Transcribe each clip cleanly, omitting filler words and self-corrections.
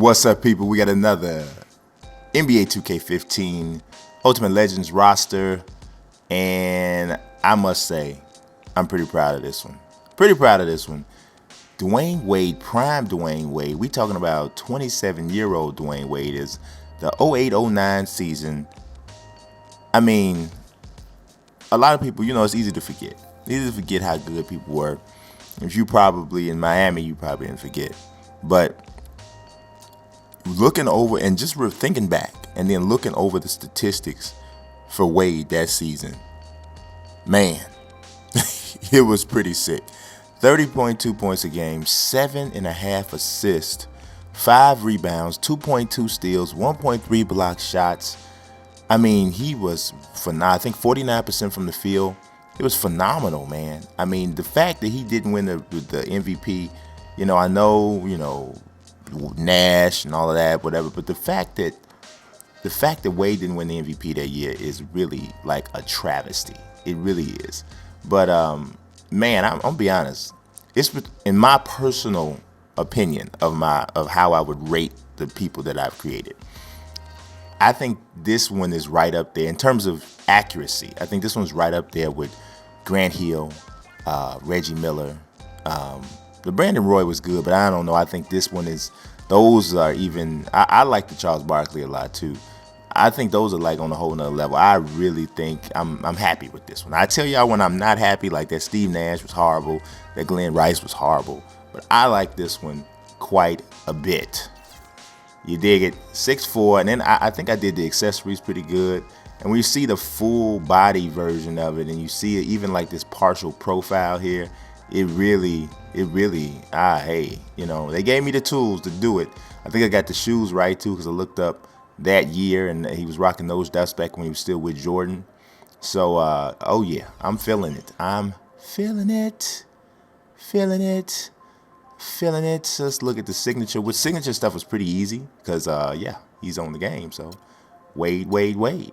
What's up, people? We got another NBA 2K15 Ultimate Legends roster, and I must say, I'm pretty proud of this one. Dwyane Wade, prime Dwyane Wade. We talking about 27-year-old Dwyane Wade is the 08-09 season. I mean, a lot of people, it's easy to forget. Easy to forget how good people were. If you probably in Miami, you probably didn't forget. But looking over and just thinking back and then looking over the statistics for Wade that season, man, it was pretty sick. 30.2 points a game, 7.5 assists, 5 rebounds, 2.2 steals, 1.3 block shots. I mean, he was phenomenal. I think 49% from the field. It was phenomenal, man. I mean, the fact that he didn't win the MVP, I know, Nash and all of that, whatever. But the fact that Wade didn't win the MVP that year is really like a travesty. It really is. But man, I'm gonna be honest. It's in my personal opinion of how I would rate the people that I've created. I think this one is right up there in terms of accuracy. I think this one's right up there with Grant Hill, Reggie Miller. The Brandon Roy was good, but I don't know. I think this one is. Those are even. I like the Charles Barkley a lot too. I think those are like on a whole nother level. I really think I'm happy with this one. I tell y'all when I'm not happy, like that Steve Nash was horrible, that Glenn Rice was horrible, but I like this one quite a bit. You dig it? 6'4", and then I think I did the accessories pretty good. And when you see the full body version of it, and you see it even like this partial profile here, it really, hey, they gave me the tools to do it. I think I got the shoes right too, because I looked up that year, and he was rocking those dust back when he was still with Jordan. So, oh yeah, I'm feeling it. So let's look at the signature. With signature stuff was pretty easy, because he's on the game. So, Wade.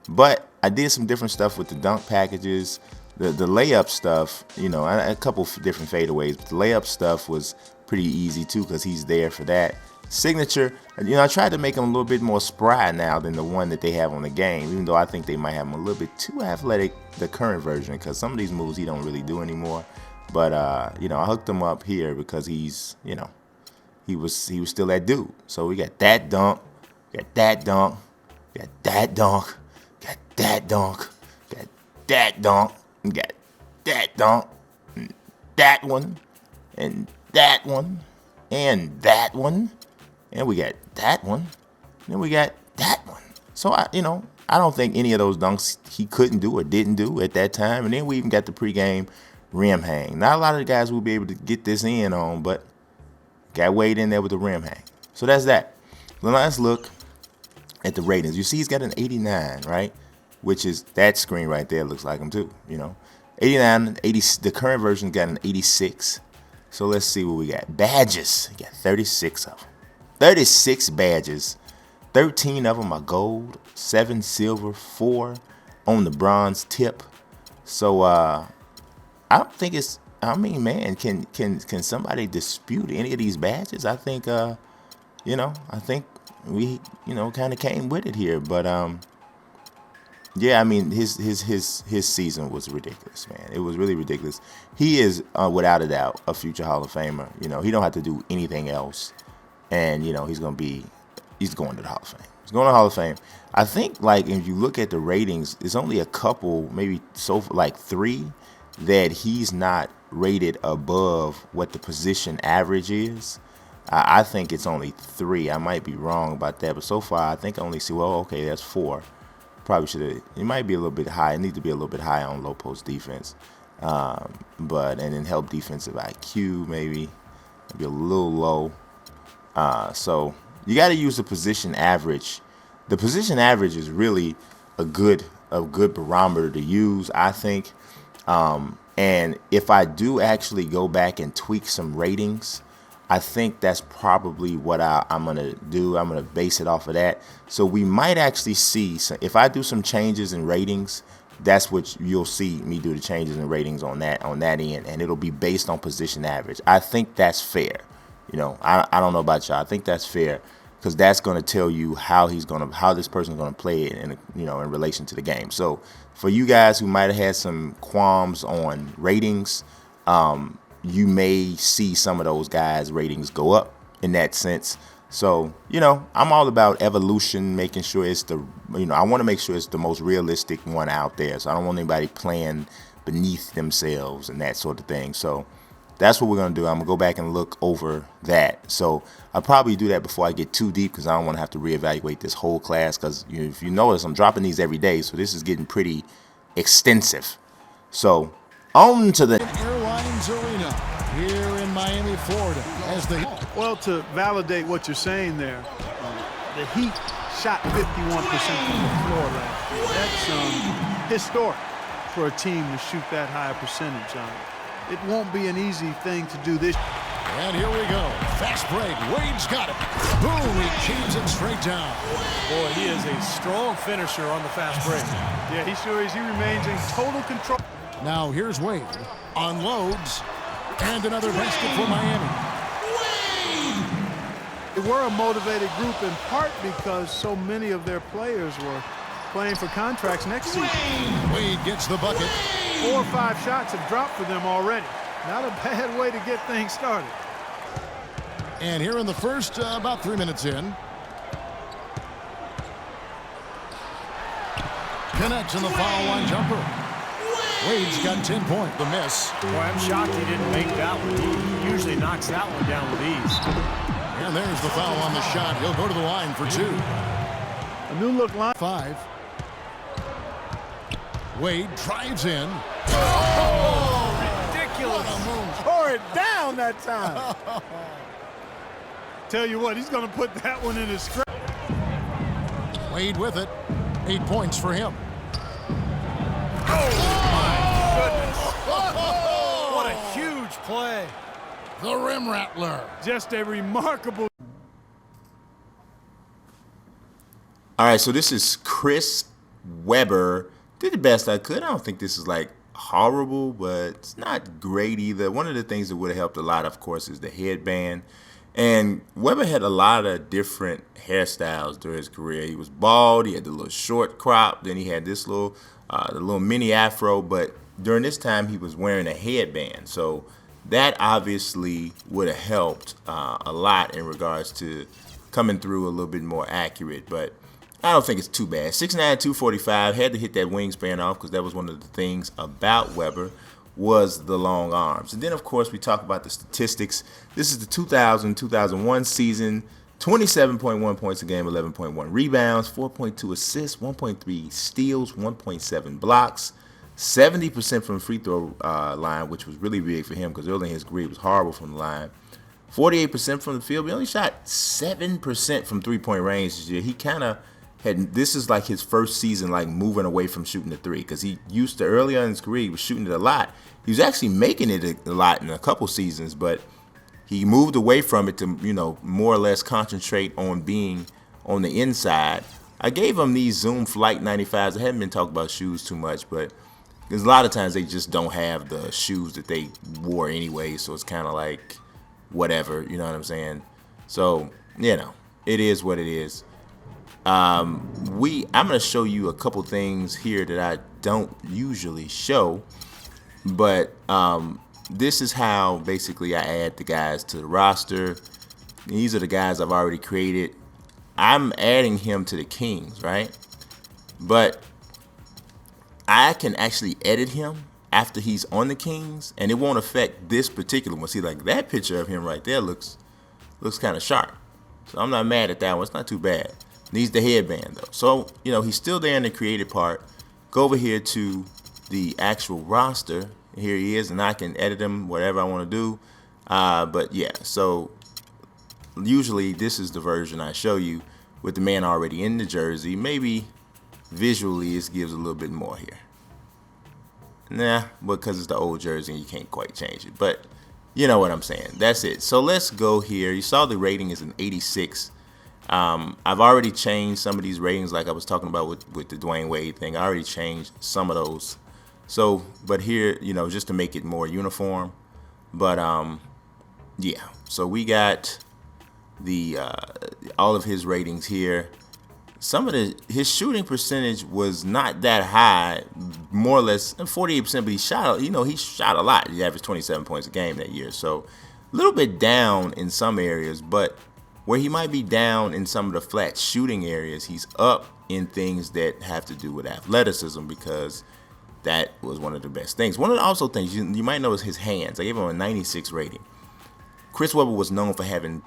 But I did some different stuff with the dunk packages. The layup stuff, a couple different fadeaways, but the layup stuff was pretty easy too, because he's there for that. Signature, I tried to make him a little bit more spry now than the one that they have on the game, even though I think they might have him a little bit too athletic, the current version, because some of these moves he don't really do anymore. But I hooked him up here because he's, he was still that dude. So we got that dunk, got that dunk, got that dunk, got that dunk, got that dunk. Got that dunk, and that one, and that one, and that one, and we got that one, and then we got that one. So I don't think any of those dunks he couldn't do or didn't do at that time. And then we even got the pregame rim hang. Not a lot of the guys will be able to get this in on, but got Wade in there with the rim hang. So that's that. Now let's look at the ratings. You see he's got an 89, right? Which is that screen right there looks like him too, 89, 80, the current version got an 86. So let's see what we got. Badges, we got 36 of them. 36 badges. 13 of them are gold, 7 silver, 4 on the bronze tip. So I don't think it's, man, can somebody dispute any of these badges? I think I think we, kind of came with it here, but yeah, I mean, his season was ridiculous, man. It was really ridiculous. He is, without a doubt, a future Hall of Famer. He don't have to do anything else, and he's going to the Hall of Fame. He's going to the Hall of Fame. I think, like, if you look at the ratings, it's only a couple, maybe like 3, that he's not rated above what the position average is. I think it's only 3. I might be wrong about that, but so far I think I only see. Well, okay, that's 4. Probably should have. It might be a little bit high. It needs to be a little bit high on low post defense, and then help defensive IQ maybe a little low. So you got to use the position average. The position average is really a good barometer to use, I think. And if I do actually go back and tweak some ratings, I think that's probably what I'm going to do. I'm going to base it off of that. So we might actually see, if I do some changes in ratings, that's what you'll see me do, the changes in ratings on that end, and it'll be based on position average. I think that's fair. I don't know about y'all. I think that's fair because that's going to tell you how this person's going to play it in relation to the game. So for you guys who might have had some qualms on ratings, you may see some of those guys' ratings go up in that sense. So, I'm all about evolution, making sure it's I want to make sure it's the most realistic one out there. So I don't want anybody playing beneath themselves and that sort of thing. So that's what we're going to do. I'm going to go back and look over that. So I'll probably do that before I get too deep because I don't want to have to reevaluate this whole class because if you notice, I'm dropping these every day. So this is getting pretty extensive. So on to the Airlines Arena here in Miami, Florida. Well, to validate what you're saying there, the Heat shot 51% from the floor last year. That's historic for a team to shoot that high a percentage on it. It won't be an easy thing to do this. And here we go. Fast break. Wade's got it. Boom, he cheats it straight down. Boy, he is a strong finisher on the fast break. Yeah, he sure is. He remains in total control. Now here's Wade. Unloads. And another basket for Miami. They were a motivated group in part because so many of their players were playing for contracts next season. Wade gets the bucket. 4 or 5 shots have dropped for them already. Not a bad way to get things started. And here in the first, about 3 minutes in. Connects in the foul line jumper. Wade's got 10 points. The miss. Boy, I'm shocked he didn't make that one. He usually knocks that one down with ease. And there's the foul on the shot. He'll go to the line for 2. A new look line. 5. Wade drives in. Oh, ridiculous. Tore it down that time. Tell you what, he's going to put that one in his script. Wade with it. 8 points for him. Oh, my goodness. What a huge play. The rim rattler. Just a remarkable. All right, so this is Chris Webber. Did the best I could. I don't think this is like horrible, but it's not great either. One of the things that would have helped a lot, of course, is the headband. And Webber had a lot of different hairstyles during his career. He was bald. He had the little short crop. Then he had this the little mini afro. But during this time, he was wearing a headband. So that obviously would have helped a lot in regards to coming through a little bit more accurate. But I don't think it's too bad. 6'9", 245, had to hit that wingspan off because that was one of the things about Webber was the long arms. And then, of course, we talk about the statistics. This is the 2000-2001 season, 27.1 points a game, 11.1 rebounds, 4.2 assists, 1.3 steals, 1.7 blocks, 70% from the free throw line, which was really big for him because early in his career he was horrible from the line. 48% from the field. He only shot 7% from three-point range this year. He kind of this is like his first season like moving away from shooting the three because he used to early on in his career he was shooting it a lot. He was actually making it a lot in a couple seasons, but he moved away from it to more or less concentrate on being on the inside. I gave him these Zoom Flight 95s. I haven't been talking about shoes too much, but because a lot of times they just don't have the shoes that they wore anyway, so it's kind of like whatever, you know what I'm saying? So, it is what it is. I'm going to show you a couple things here that I don't usually show, but this is how basically I add the guys to the roster. These are the guys I've already created. I'm adding him to the Kings, right? But I can actually edit him after he's on the Kings, and it won't affect this particular one. See, like that picture of him right there looks kind of sharp. So I'm not mad at that one. It's not too bad. Needs the headband, though. So, he's still there in the created part. Go over here to the actual roster. Here he is, and I can edit him, whatever I want to do. But, yeah, so usually this is the version I show you with the man already in the jersey. Maybe visually this gives a little bit more here. Nah, because it's the old jersey and you can't quite change it. But you know what I'm saying. That's it. So let's go here. You saw the rating is an 86. I've already changed some of these ratings like I was talking about with the Dwyane Wade thing. I already changed some of those. So, but here, just to make it more uniform. But Yeah, so we got the all of his ratings here. Some of his shooting percentage was not that high, more or less 48%, but he shot a lot. He averaged 27 points a game that year, so a little bit down in some areas, but where he might be down in some of the flat shooting areas, he's up in things that have to do with athleticism, because that was one of the best things. One of the also things you might know is his hands. I gave him a 96 rating. Chris Webber was known for having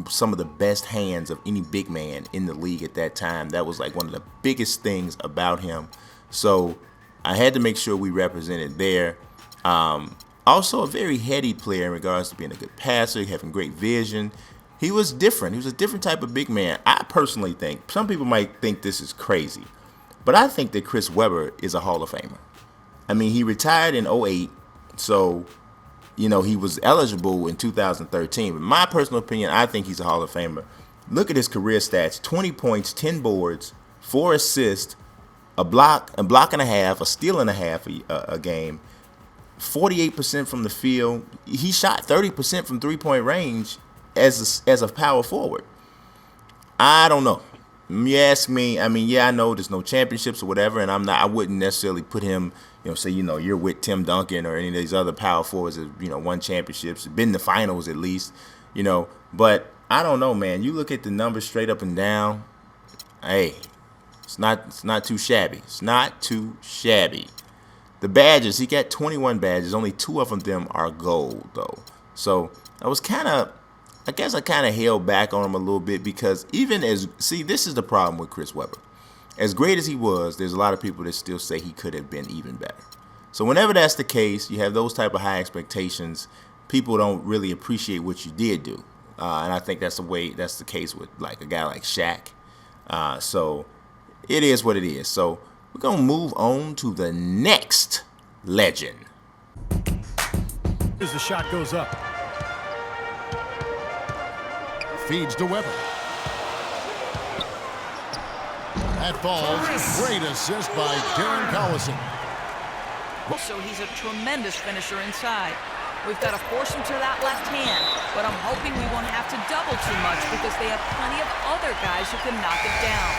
some of the best hands of any big man in the league at that time. That was like one of the biggest things about him. So I had to make sure we represented there. Also a very heady player in regards to being a good passer, having great vision. He was different. He was a different type of big man. I personally think, some people might think this is crazy, but I think that Chris Webber is a Hall of Famer. I mean, he retired in 2008, so he was eligible in 2013. But my personal opinion, I think he's a Hall of Famer. Look at his career stats: 20 points, 10 boards, 4 assists, a block and a half, a steal and a half a game, 48% from the field. He shot 30% from three-point range as a power forward. I don't know. You ask me, I mean, yeah, I know there's no championships or whatever, and I wouldn't necessarily put him, say, you're with Tim Duncan or any of these other power forwards that, won championships, been in the finals at least, but I don't know, man. You look at the numbers straight up and down, hey, it's not too shabby. It's not too shabby. The badges, he got 21 badges. Only 2 of them are gold, though. So I guess I kind of held back on him a little bit, because this is the problem with Chris Webber. As great as he was, there's a lot of people that still say he could have been even better. So whenever that's the case, you have those type of high expectations, people don't really appreciate what you did do. And I think that's the case with like a guy like Shaq. So it is what it is. So we're going to move on to the next legend. As the shot goes up. Feeds to Webber. That falls. Great assist by Darren Collison. Also, he's a tremendous finisher inside. We've got to force him to that left hand, but I'm hoping we won't have to double too much, because they have plenty of other guys who can knock it down.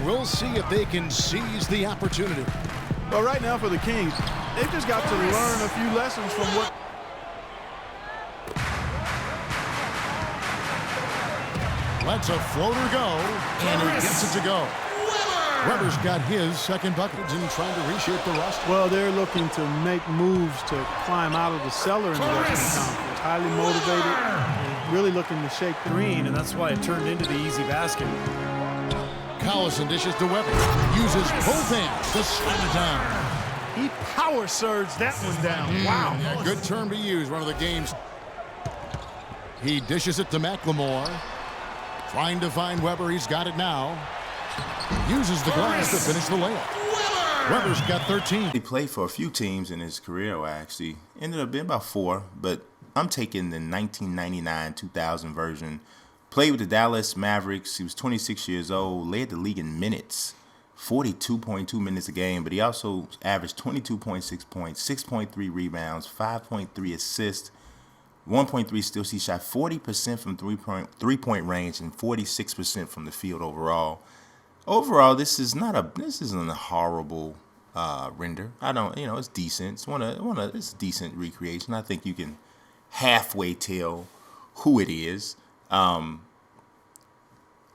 We'll see if they can seize the opportunity. Well, right now for the Kings, they've just got to learn a few lessons from what... Lets a floater go, and he gets it to go. Webber's got his second bucket and trying to reshape the roster. Well, they're looking to make moves to climb out of the cellar in the Western Conference. Highly motivated and really looking to shake the Green, and that's why it turned into the easy basket. Collison dishes to Webber. Uses both hands to slam it down. He power surged that one down. Wow. Yeah, good term to use, one of the games. He dishes it to McLemore. Trying to find Webber. He's got it now. Uses the glass to finish the layup. Webber's got 13. He played for a few teams in his career, or actually ended up being about 4, but I'm taking the 1999-2000 version. Played with the Dallas Mavericks. He was 26 years old, led the league in minutes, 42.2 minutes a game, but he also averaged 22.6 points, 6.3 rebounds, 5.3 assists, 1.3 steals. He shot 40% from three-point range and 46% from the field overall. Overall, this isn't a horrible render. I don't, it's decent. It's a decent recreation. I think you can halfway tell who it is. I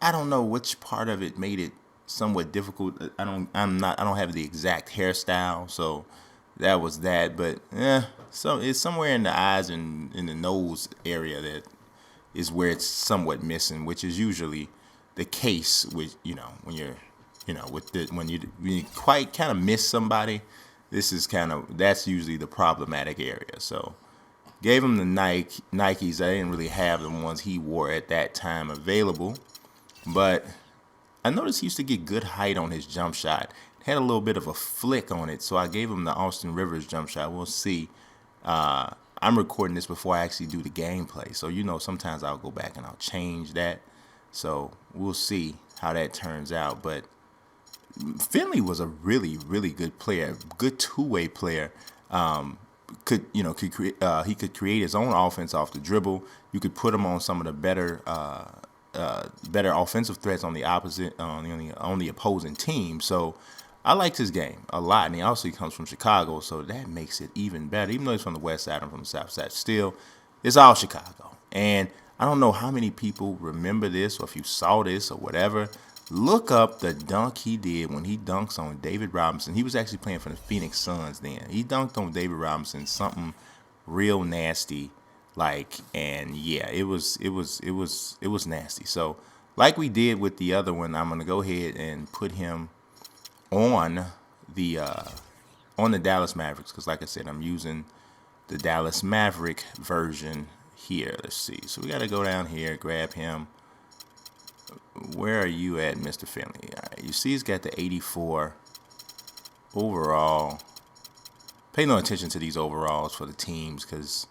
don't know which part of it made it somewhat difficult. I don't have the exact hairstyle, so that was that. But so it's somewhere in the eyes and in the nose area that is where it's somewhat missing, which is usually the case with when you quite kind of miss somebody. That's usually the problematic area. So gave him the Nikes. I didn't really have the ones he wore at that time available, but I noticed he used to get good height on his jump shot. Had a little bit of a flick on it, so I gave him the Austin Rivers jump shot. We'll see. I'm recording this before I actually do the gameplay, so sometimes I'll go back and I'll change that. So we'll see how that turns out. But Finley was a really, really good player, good two-way player. he could create his own offense off the dribble. You could put him on some of the better offensive threats on the opposing team. So I liked his game a lot, and he also comes from Chicago, so that makes it even better. Even though he's from the West Side, I'm from the South Side. Still, it's all Chicago. And I don't know how many people remember this, or if you saw this or whatever. Look up the dunk he did when he dunks on David Robinson. He was actually playing for the Phoenix Suns then. He dunked on David Robinson, something real nasty, and yeah, it was nasty. So, like we did with the other one, I'm gonna go ahead and put him on the Dallas Mavericks, because like I said, I'm using the Dallas Maverick version here. Let's see. So we got to go down here, grab him. Where are you at, Mr. Finley? All right, you see he's got the 84 overall. Pay no attention to these overalls for the teams, because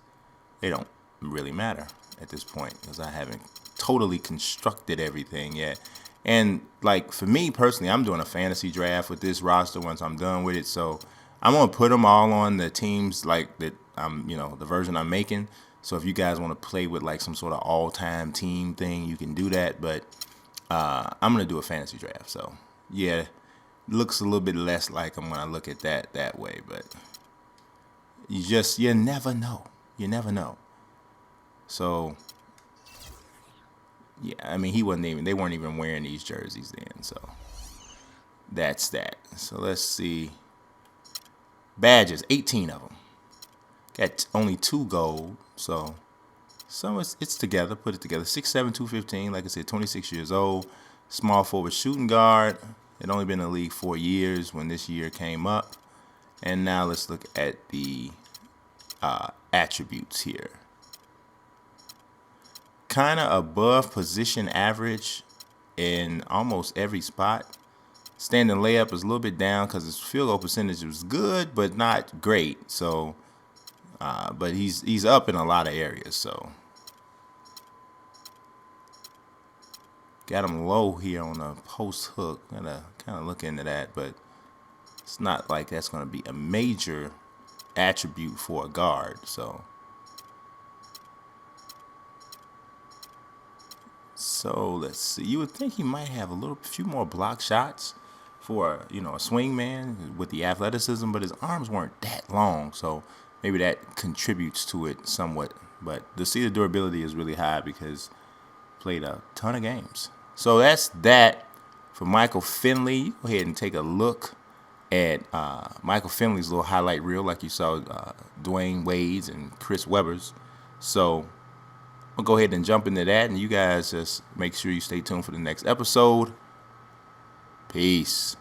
they don't really matter at this point, because I haven't totally constructed everything yet. And like for me personally, I'm doing a fantasy draft with this roster once I'm done with it. So I'm gonna put them all on the teams like that. The version I'm making. So if you guys want to play with like some sort of all-time team thing, you can do that. But I'm gonna do a fantasy draft. So yeah, it looks a little bit less like them when I look at that way. But you never know. You never know. So. Yeah, I mean, they weren't even wearing these jerseys then, so that's that. So let's see. Badges, 18 of them. Got only 2 gold, so it's together, put it together. 6'7", 215, like I said, 26 years old. Small forward shooting guard. Had only been in the league 4 years when this year came up. And now let's look at the attributes here. Kind of above position average in almost every spot. Standing layup is a little bit down because his field goal percentage was good, but not great. So, but he's up in a lot of areas. So, got him low here on a post hook. Gotta kind of look into that, but it's not like that's going to be a major attribute for a guard. So let's see. You would think he might have a few more block shots for a swing man with the athleticism, but his arms weren't that long, so maybe that contributes to it somewhat. But the durability is really high because he played a ton of games. So that's that for Michael Finley. Go ahead and take a look at Michael Finley's little highlight reel, like you saw Dwyane Wade's and Chris Webber's. So I'll go ahead and jump into that, and you guys just make sure you stay tuned for the next episode. Peace.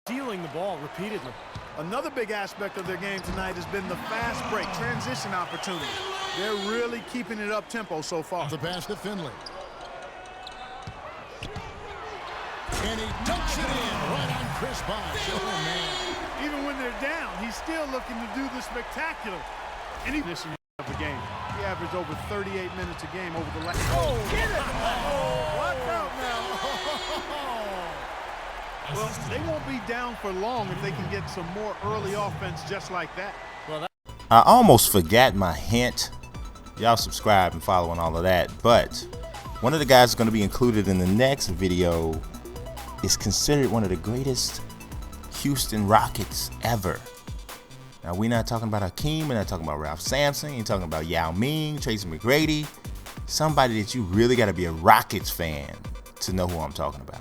Stealing the ball repeatedly. Another big aspect of their game tonight has been the fast break, transition opportunity. They're really keeping it up tempo so far. The pass to Finley. And he dunks it in right on Chris Bosh. Oh, man. Even when they're down, he's still looking to do the spectacular. And he missing of the game. He averaged over 38 minutes a game over the last. Oh, get it! Oh, watch out now. Well, they won't be down for long if they can get some more early offense just like that. I almost forgot my hint. Y'all subscribe and follow and all of that. But one of the guys that's going to be included in the next video is considered one of the greatest Houston Rockets ever. Now, we're not talking about Hakeem, we're not talking about Ralph Sampson, you're talking about Yao Ming, Tracy McGrady, somebody that you really got to be a Rockets fan to know who I'm talking about.